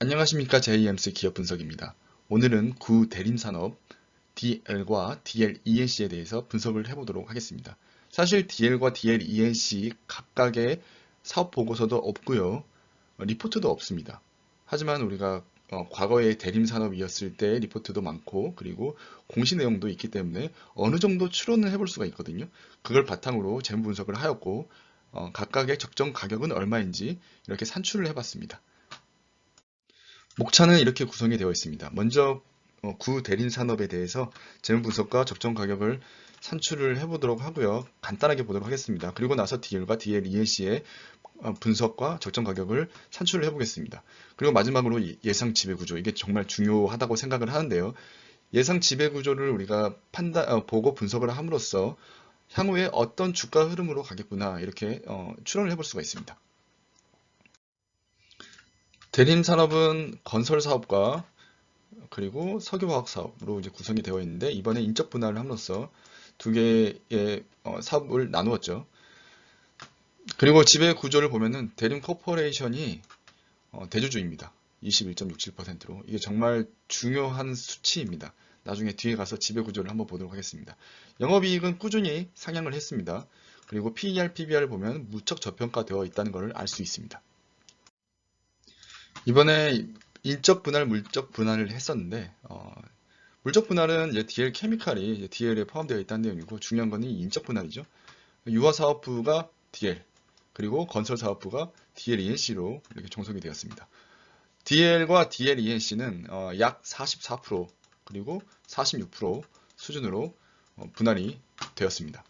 안녕하십니까. JMC 기업 분석입니다. 오늘은 구 대림산업 DL과 DLENC에 대해서 분석을 해보도록 하겠습니다. 사실 DL과 DLENC 각각의 사업 보고서도 없고요. 리포트도 없습니다. 하지만 우리가 과거에 대림산업이었을 때 리포트도 많고 그리고 공시 내용도 있기 때문에 어느 정도 추론을 해볼 수가 있거든요. 그걸 바탕으로 재무 분석을 하였고 각각의 적정 가격은 얼마인지 이렇게 산출을 해봤습니다. 목차는 이렇게 구성이 되어 있습니다. 먼저 구 대린 산업에 대해서 재무 분석과 적정 가격을 산출을 해보도록 하고요. 간단하게 보도록 하겠습니다. 그리고 나서 DL과 DLENC의 분석과 적정 가격을 산출을 해보겠습니다. 그리고 마지막으로 예상 지배 구조, 이게 정말 중요하다고 생각을 하는데요. 예상 지배 구조를 우리가 보고 분석을 함으로써 향후에 어떤 주가 흐름으로 가겠구나 이렇게 추론을 해볼 수가 있습니다. 대림 산업은 건설 사업과 그리고 석유화학 사업으로 이제 구성이 되어 있는데 이번에 인적 분할을 함으로써 두 개의 사업을 나누었죠. 그리고 지배 구조를 보면은 대림 코퍼레이션이 대주주입니다. 21.67%로 이게 정말 중요한 수치입니다. 나중에 뒤에 가서 지배 구조를 한번 보도록 하겠습니다. 영업이익은 꾸준히 상향을 했습니다. 그리고 PER, PBR 보면 무척 저평가되어 있다는 것을 알 수 있습니다. 이번에 인적 분할, 물적 분할을 했었는데 물적 분할은 이제 DL 케미칼이 이제 DL에 포함되어 있다는 내용이고 중요한 거는 인적 분할이죠. 유화사업부가 DL 그리고 건설사업부가 DLENC로 이렇게 종속이 되었습니다. DL과 DLENC는 약 44% 그리고 46% 수준으로 분할이 되었습니다.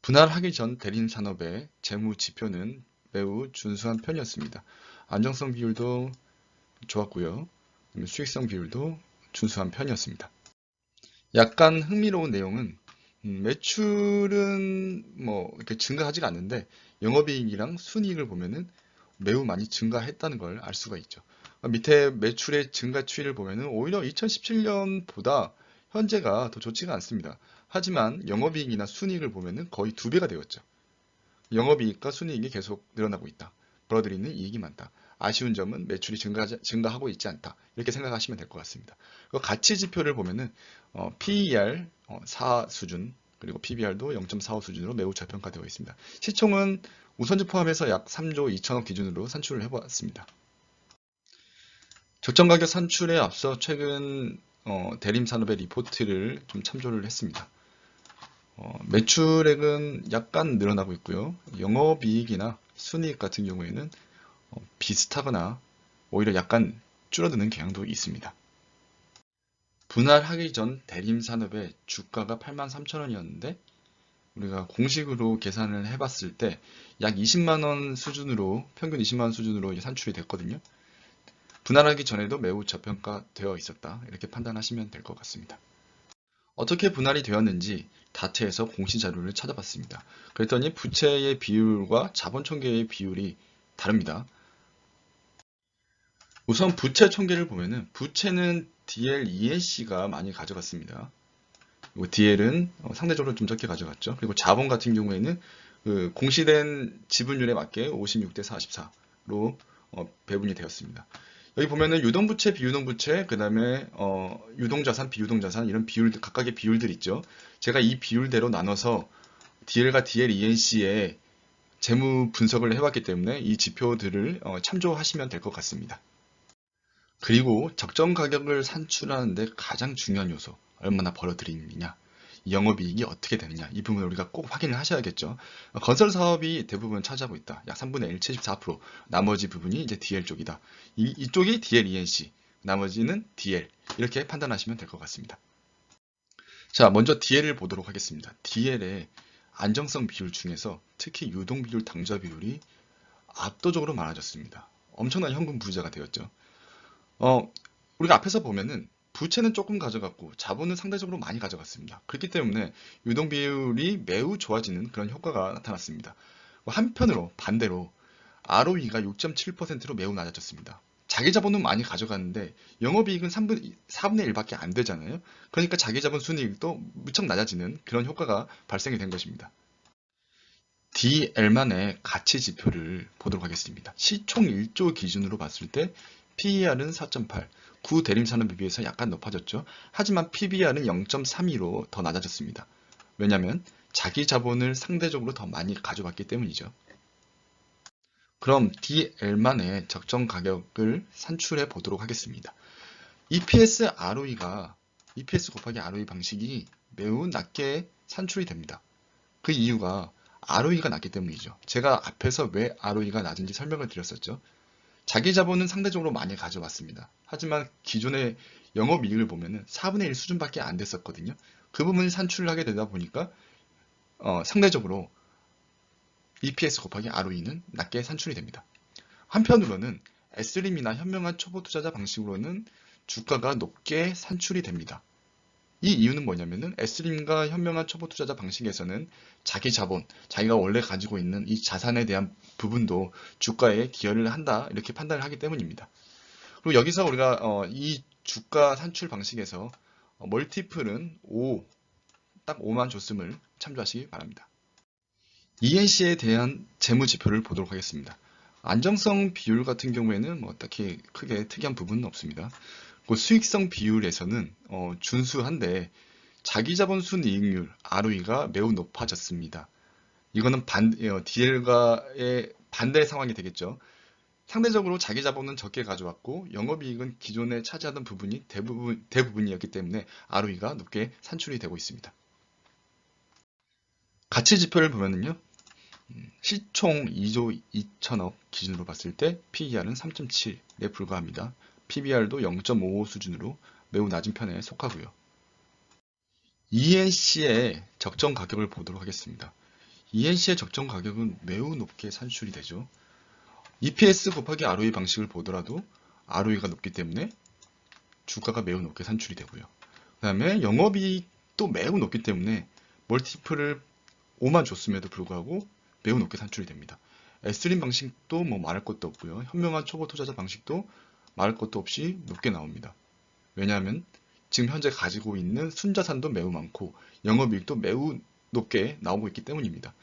분할하기 전 대림산업의 재무 지표는 매우 준수한 편이었습니다. 안정성 비율도 좋았고요. 수익성 비율도 준수한 편이었습니다. 약간 흥미로운 내용은 매출은 뭐 이렇게 증가하지가 않는데 영업이익이랑 순이익을 보면은 매우 많이 증가했다는 걸 알 수가 있죠. 밑에 매출의 증가 추이를 보면은 오히려 2017년보다 현재가 더 좋지가 않습니다. 하지만 영업이익이나 순이익을 보면은 거의 2배가 되었죠. 영업이익과 순이익이 계속 늘어나고 있다. 벌어들이는 이익이 많다. 아쉬운 점은 매출이 증가하고 있지 않다. 이렇게 생각하시면 될 것 같습니다. 가치 지표를 보면은 PER 4 수준, 그리고 PBR도 0.45 수준으로 매우 저평가되어 있습니다. 시총은 우선주 포함해서 약 3조 2천억 기준으로 산출을 해보았습니다. 적정 가격 산출에 앞서 최근 대림산업의 리포트를 좀 참조를 했습니다. 매출액은 약간 늘어나고 있고요. 영업이익이나 순이익 같은 경우에는 비슷하거나 오히려 약간 줄어드는 경향도 있습니다. 분할하기 전 대림산업의 주가가 83,000원이었는데 우리가 공식으로 계산을 해봤을 때 약 20만원 수준으로 평균 20만원 수준으로 산출이 됐거든요. 분할하기 전에도 매우 저평가되어 있었다. 이렇게 판단하시면 될 것 같습니다. 어떻게 분할이 되었는지 다트에서 공시 자료를 찾아봤습니다. 그랬더니 부채의 비율과 자본 총계의 비율이 다릅니다. 우선 부채 총계를 보면은 부채는 DL, ENC가 많이 가져갔습니다. 그리고 DL은 상대적으로 좀 적게 가져갔죠. 그리고 자본 같은 경우에는 그 공시된 지분율에 맞게 56대 44로 배분이 되었습니다. 여기 보면은 유동부채, 비유동부채, 그 다음에 유동자산, 비유동자산 이런 비율 각각의 비율들 있죠. 제가 이 비율대로 나눠서 DL과 DL, ENC의 재무 분석을 해왔기 때문에 이 지표들을 참조하시면 될 것 같습니다. 그리고 적정 가격을 산출하는데 가장 중요한 요소, 얼마나 벌어들이느냐, 영업이익이 어떻게 되느냐, 이 부분을 우리가 꼭 확인을 하셔야겠죠. 건설 사업이 대부분 차지하고 있다. 약 3분의 1, 74%. 나머지 부분이 이제 DL 쪽이다. 이쪽이 DL ENC, 나머지는 DL. 이렇게 판단하시면 될 것 같습니다. 자, 먼저 DL을 보도록 하겠습니다. DL의 안정성 비율 중에서 특히 유동 비율, 당좌 비율이 압도적으로 많아졌습니다. 엄청난 현금 부자가 되었죠. 우리가 앞에서 보면은 부채는 조금 가져갔고 자본은 상대적으로 많이 가져갔습니다. 그렇기 때문에 유동 비율이 매우 좋아지는 그런 효과가 나타났습니다. 한편으로 반대로 ROE가 6.7%로 매우 낮아졌습니다. 자기 자본은 많이 가져갔는데 영업이익은 4분의 1밖에 안 되잖아요. 그러니까 자기 자본 순이익도 무척 낮아지는 그런 효과가 발생이 된 것입니다. DL만의 가치 지표를 보도록 하겠습니다. 시총 1조 기준으로 봤을 때 PER은 4.8, 구 대림산업에 비해서 약간 높아졌죠. 하지만 PBR은 0.32로 더 낮아졌습니다. 왜냐하면 자기 자본을 상대적으로 더 많이 가져갔기 때문이죠. 그럼 DL만의 적정 가격을 산출해 보도록 하겠습니다. EPS 곱하기 ROE 방식이 매우 낮게 산출이 됩니다. 그 이유가 ROE가 낮기 때문이죠. 제가 앞에서 왜 ROE가 낮은지 설명을 드렸었죠. 자기 자본은 상대적으로 많이 가져왔습니다. 하지만 기존의 영업이익을 보면 4분의 1 수준밖에 안 됐었거든요. 그 부분을 산출을 하게 되다 보니까 상대적으로 EPS 곱하기 ROE는 낮게 산출이 됩니다. 한편으로는 S림이나 현명한 초보 투자자 방식으로는 주가가 높게 산출이 됩니다. 이 이유는 뭐냐면은 S림과 현명한 초보 투자자 방식에서는 자기 자본, 자기가 원래 가지고 있는 이 자산에 대한 부분도 주가에 기여를 한다 이렇게 판단을 하기 때문입니다. 그리고 여기서 우리가 이 주가 산출 방식에서 멀티플은 5, 딱 5만 줬음을 참조하시기 바랍니다. ENC에 대한 재무 지표를 보도록 하겠습니다. 안정성 비율 같은 경우에는 뭐 딱히 크게 특이한 부분은 없습니다. 그 수익성 비율에서는 준수한데 자기자본 순이익률 ROE가 매우 높아졌습니다. 이거는 DL과의 반대 상황이 되겠죠. 상대적으로 자기자본은 적게 가져왔고 영업이익은 기존에 차지하던 부분이 대부분이었기 때문에 ROE가 높게 산출이 되고 있습니다. 가치 지표를 보면은요. 시총 2조 2천억 기준으로 봤을 때 PER은 3.7에 불과합니다. PBR도 0.55 수준으로 매우 낮은 편에 속하고요. ENC의 적정 가격을 보도록 하겠습니다. ENC의 적정 가격은 매우 높게 산출이 되죠. EPS 곱하기 ROE 방식을 보더라도 ROE가 높기 때문에 주가가 매우 높게 산출이 되고요. 그 다음에 영업이익도 매우 높기 때문에 멀티플을 5만 줬음에도 불구하고 매우 높게 산출이 됩니다. S림 방식도 뭐 말할 것도 없고요. 현명한 초보 투자자 방식도 말할 것도 없이 높게 나옵니다. 왜냐하면 지금 현재 가지고 있는 순자산도 매우 많고 영업이익도 매우 높게 나오고 있기 때문입니다.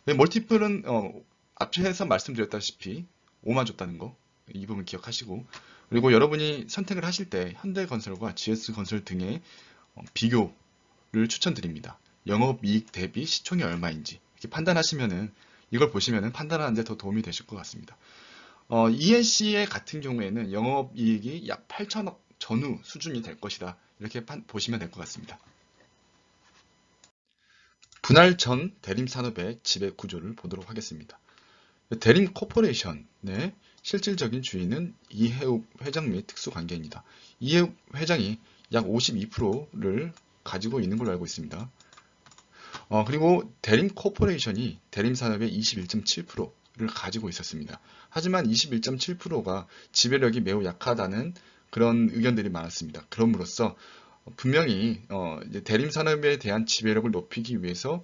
멀티플은 앞에서 말씀드렸다시피 5만 줬다는 거 이 부분 기억하시고 그리고 여러분이 선택을 하실 때 현대건설과 GS건설 등의 비교를 추천드립니다. 영업이익 대비 시총이 얼마인지 이렇게 판단하시면은 이걸 보시면은 판단하는데 더 도움이 되실 것 같습니다. ENC의 같은 경우에는 영업이익이 약 8천억 전후 수준이 될 것이다. 이렇게 보시면 될 것 같습니다. 분할 전 대림산업의 지배 구조를 보도록 하겠습니다. 대림 코퍼레이션의 실질적인 주인은 이해욱 회장 및 특수관계입니다. 이해욱 회장이 약 52%를 가지고 있는 걸로 알고 있습니다. 그리고 대림 코퍼레이션이 대림산업의 21.7%를 가지고 있었습니다. 하지만 21.7%가 지배력이 매우 약하다는 그런 의견들이 많았습니다. 그럼으로써 분명히 이제 대림산업에 대한 지배력을 높이기 위해서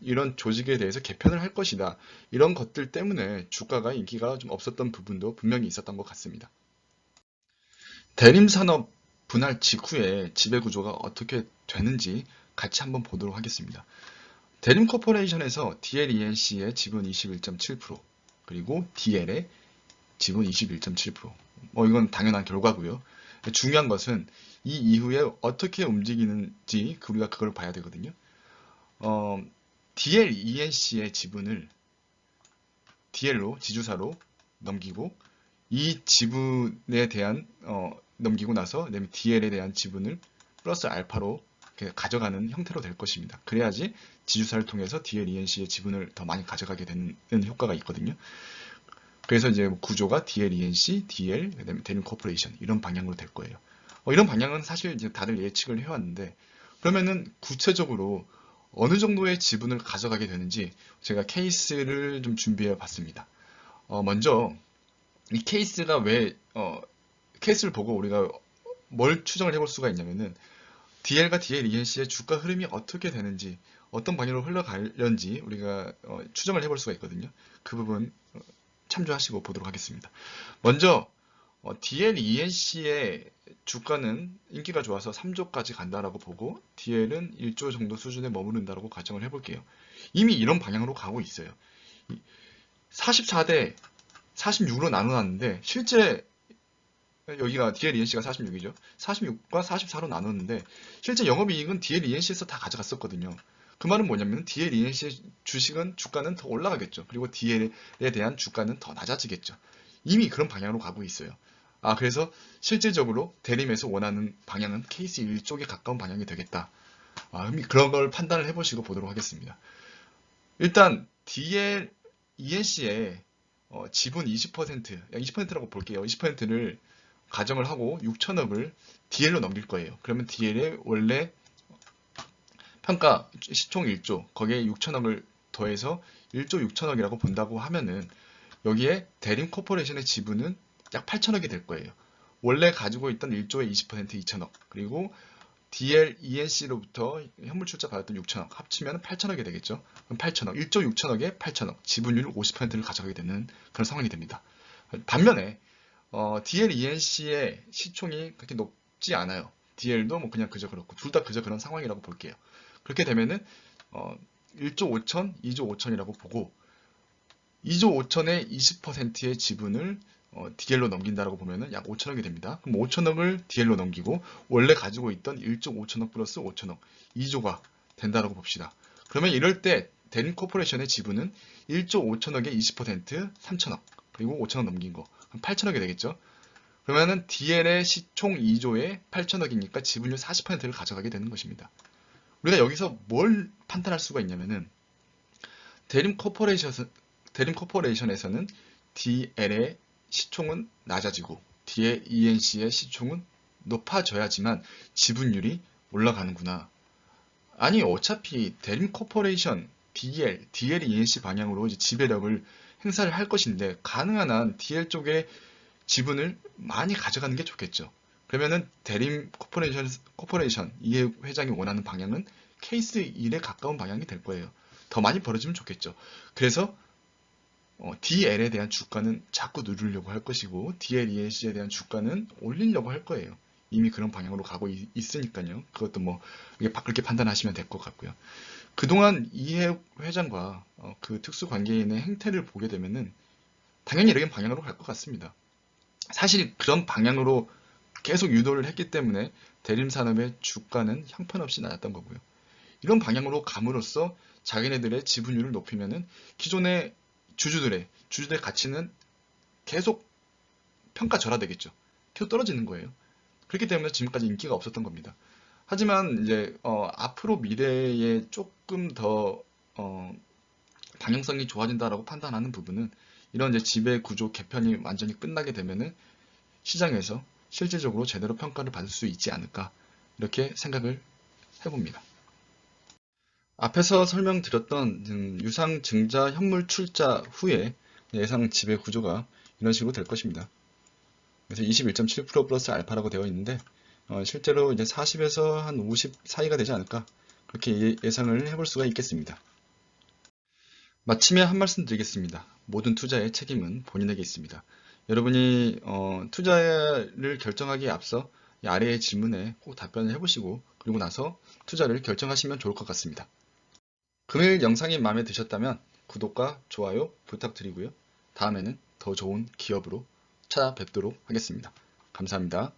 이런 조직에 대해서 개편을 할 것이다. 이런 것들 때문에 주가가 인기가 좀 없었던 부분도 분명히 있었던 것 같습니다. 대림산업 분할 직후에 지배구조가 어떻게 되는지 같이 한번 보도록 하겠습니다. 대림코퍼레이션에서 DLENC의 지분 21.7%, 그리고 DL의 지분 21.7%. 이건 당연한 결과고요. 중요한 것은 이 이후에 어떻게 움직이는지 우리가 그걸 봐야 되거든요. DLENC의 지분을 DL로 지주사로 넘기고 이 지분에 대한 넘기고 나서 그다음에 DL에 대한 지분을 플러스 알파로 가져가는 형태로 될 것입니다. 그래야지 지주사를 통해서 DLENC의 지분을 더 많이 가져가게 되는 효과가 있거든요. 그래서 이제 구조가 DLENC, DL, 그다음에 대림 코퍼레이션 이런 방향으로 될 거예요. 이런 방향은 사실 이제 다들 예측을 해왔는데 그러면은 구체적으로 어느 정도의 지분을 가져가게 되는지 제가 케이스를 좀 준비해 봤습니다. 먼저 이 케이스가 왜 케이스를 보고 우리가 뭘 추정을 해볼 수가 있냐면은 DL과 DLENC의 주가 흐름이 어떻게 되는지 어떤 방향으로 흘러가려는지 우리가 추정을 해볼 수가 있거든요. 그 부분 참조하시고 보도록 하겠습니다. 먼저 DLENC의 주가는 인기가 좋아서 3조까지 간다라고 보고 DL은 1조 정도 수준에 머무른다라고 가정을 해볼게요. 이미 이런 방향으로 가고 있어요. 44대 46으로 나눠놨는데 실제 여기가 DL-ENC가 46이죠. 46과 44로 나눴는데 실제 영업이익은 DL-ENC에서 다 가져갔었거든요. 그 말은 뭐냐면 DL-ENC의 주가는 더 올라가겠죠. 그리고 DL에 대한 주가는 더 낮아지겠죠. 이미 그런 방향으로 가고 있어요. 그래서 실질적으로 대림에서 원하는 방향은 케이스 1쪽에 가까운 방향이 되겠다. 그런 걸 판단을 해보시고 보도록 하겠습니다. 일단 DL-ENC의 지분 20%라고 볼게요. 20%를 가정을 하고 6천억을 DL로 넘길 거예요. 그러면 DL의 원래 평가 시총 1조, 거기에 6천억을 더해서 1조 6천억이라고 본다고 하면은 여기에 대림 코퍼레이션의 지분은 약 8천억이 될 거예요. 원래 가지고 있던 1조의 20% 2천억, 그리고 DL-ENC로부터 현물 출자 받았던 6천억 합치면 8천억이 되겠죠. 그럼 8천억, 1조 6천억에 8천억, 지분율 50%를 가져가게 되는 그런 상황이 됩니다. 반면에 DL-ENC의 시총이 그렇게 높지 않아요. DL도 뭐 그냥 그저 그렇고 둘 다 그저 그런 상황이라고 볼게요. 그렇게 되면은 1조 5천, 2조 5천이라고 보고 2조 5천의 20%의 지분을 DL로 넘긴다라고 보면은 약 5천억이 됩니다. 그럼 5천억을 DL로 넘기고 원래 가지고 있던 1조 5천억 플러스 5천억 2조가 된다라고 봅시다. 그러면 이럴 때 대림 코퍼레이션의 지분은 1조 5천억의 20% 3천억 그리고 5천억 넘긴 거 그럼 8천억이 되겠죠. 그러면은 DL의 시총 2조에 8천억이니까 지분율 40%를 가져가게 되는 것입니다. 우리가 여기서 뭘 판단할 수가 있냐면은 대림 코퍼레이션에서는 DL의 시총은 낮아지고 DL-ENC의 시총은 높아져야지만 지분율이 올라가는구나. 아니 어차피 대림 코퍼레이션 DL-ENC 방향으로 이제 지배력을 행사를 할 것인데 가능한 한 DL 쪽에 지분을 많이 가져가는 게 좋겠죠. 그러면은 대림 코퍼레이션 이 회장이 원하는 방향은 케이스 1에 가까운 방향이 될 거예요. 더 많이 벌어지면 좋겠죠. 그래서 DL에 대한 주가는 자꾸 누르려고 할 것이고 DL-ENC에 대한 주가는 올리려고 할 거예요. 이미 그런 방향으로 가고 있으니까요. 그것도 뭐 그렇게 판단하시면 될 것 같고요. 그동안 이해 회장과 그 특수 관계인의 행태를 보게 되면은 당연히 이런 방향으로 갈 것 같습니다. 사실 그런 방향으로 계속 유도를 했기 때문에 대림산업의 주가는 형편없이 낮았던 거고요. 이런 방향으로 감으로써 자기네들의 지분율을 높이면은 기존의 주주들의 가치는 계속 평가절하되겠죠. 계속 떨어지는 거예요. 그렇기 때문에 지금까지 인기가 없었던 겁니다. 하지만 이제 앞으로 미래에 조금 더 방향성이 좋아진다라고 판단하는 부분은 이런 이제 지배 구조 개편이 완전히 끝나게 되면은 시장에서 실질적으로 제대로 평가를 받을 수 있지 않을까 이렇게 생각을 해봅니다. 앞에서 설명드렸던 유상증자 현물 출자 후에 예상 지배 구조가 이런 식으로 될 것입니다. 그래서 21.7% 플러스 알파라고 되어 있는데 실제로 이제 40에서 한 50 사이가 되지 않을까 그렇게 예상을 해볼 수가 있겠습니다. 마침에 한 말씀 드리겠습니다. 모든 투자의 책임은 본인에게 있습니다. 여러분이 투자를 결정하기에 앞서 이 아래의 질문에 꼭 답변을 해보시고 그리고 나서 투자를 결정하시면 좋을 것 같습니다. 금일 영상이 마음에 드셨다면 구독과 좋아요 부탁드리고요. 다음에는 더 좋은 기업으로 찾아뵙도록 하겠습니다. 감사합니다.